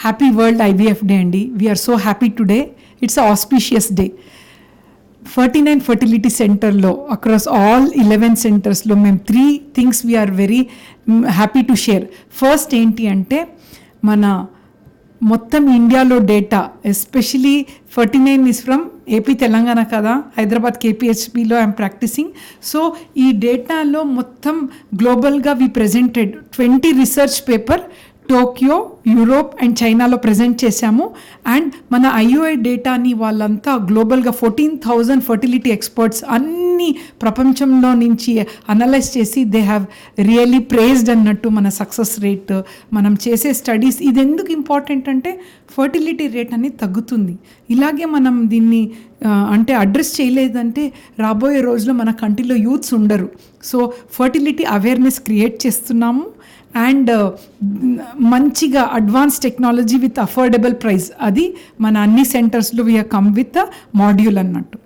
Happy world IVF day అండి. We're so happy today. It's a auspicious day. 49 fertility సెంటర్లో across all 11 సెంటర్స్లో మేము 3 things we're very happy to share. First ఏంటి అంటే మన మొత్తం ఇండియాలో data, especially 49 is from AP Telangana కదా, హైదరాబాద్ కేపీహెచ్బిలో ఐఎమ్ ప్రాక్టీసింగ్. సో ఈ డేటాలో మొత్తం గ్లోబల్గా we presented 20 research paper Tokyo, Europe and చైనాలో ప్రజెంట్ చేశాము. అండ్ మన ఐఓఐ డేటాని వాళ్ళంతా గ్లోబల్గా 14,000 ఫర్టిలిటీ ఎక్స్పర్ట్స్ అన్ని ప్రపంచంలో నుంచి అనలైజ్ చేసి దే హ్యావ్ రియల్లీ ప్రేజ్డ్ అన్నట్టు మన సక్సెస్ రేట్, మనం చేసే స్టడీస్. ఇది ఎందుకు ఇంపార్టెంట్ అంటే ఫర్టిలిటీ రేట్ అనేది తగ్గుతుంది. ఇలాగే మనం దీన్ని అంటే అడ్రస్ చేయలేదంటే రాబోయే రోజుల్లో మన కంట్రీలో యూత్స్ ఉండరు. సో ఫర్టిలిటీ అవేర్నెస్ క్రియేట్ చేస్తున్నాము. అండ్ మంచిగా advance technology with affordable price, అది మన అన్ని సెంటర్స్లో వీ కమ్ విత్ మాడ్యూల్ అన్నట్టు.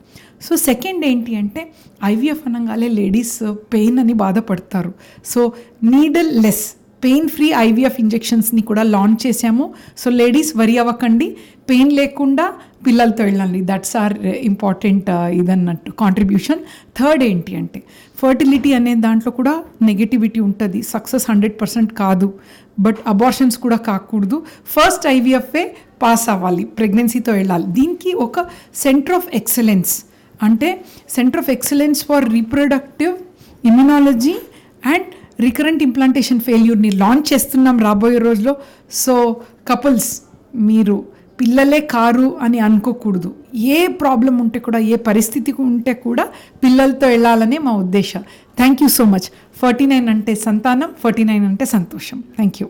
సో సెకండ్ ఏంటి అంటే ఐవీఎఫ్ అనగానే లేడీస్ పెయిన్ అని బాధపడతారు. So needleless pain free IVF ఇంజెక్షన్స్ని కూడా లాంచ్ చేశాము. సో లేడీస్ వరి అవ్వకండి, పెయిన్ లేకుండా పిల్లలతో వెళ్ళండి. దట్స్ ఆర్ ఇంపార్టెంట్ ఇదన్నట్టు కాంట్రిబ్యూషన్. థర్డ్ ఏంటి అంటే ఫర్టిలిటీ అనే దాంట్లో కూడా నెగటివిటీ ఉంటుంది. సక్సెస్ 100% కాదు, బట్ అబార్షన్స్ కూడా కాకూడదు. ఫస్ట్ ఐవీఎఫ్ఏ పాస్ అవ్వాలి, ప్రెగ్నెన్సీతో వెళ్ళాలి. దీనికి ఒక సెంటర్ ఆఫ్ ఎక్సలెన్స్ అంటే centre of excellence for reproductive immunology and recurrent implantation ఫెయిల్యూర్ని లాంచ్ చేస్తున్నాం రాబోయే రోజులో. సో కపుల్స్, మీరు పిల్లలే కారు అని అనుకోకూడదు. ఏ ప్రాబ్లం ఉంటే కూడా, ఏ పరిస్థితి ఉంటే కూడా పిల్లలతో వెళ్ళాలనే మా ఉద్దేశం. Thank you so much. 49 అంటే సంతానం, 49 అంటే సంతోషం. Thank you.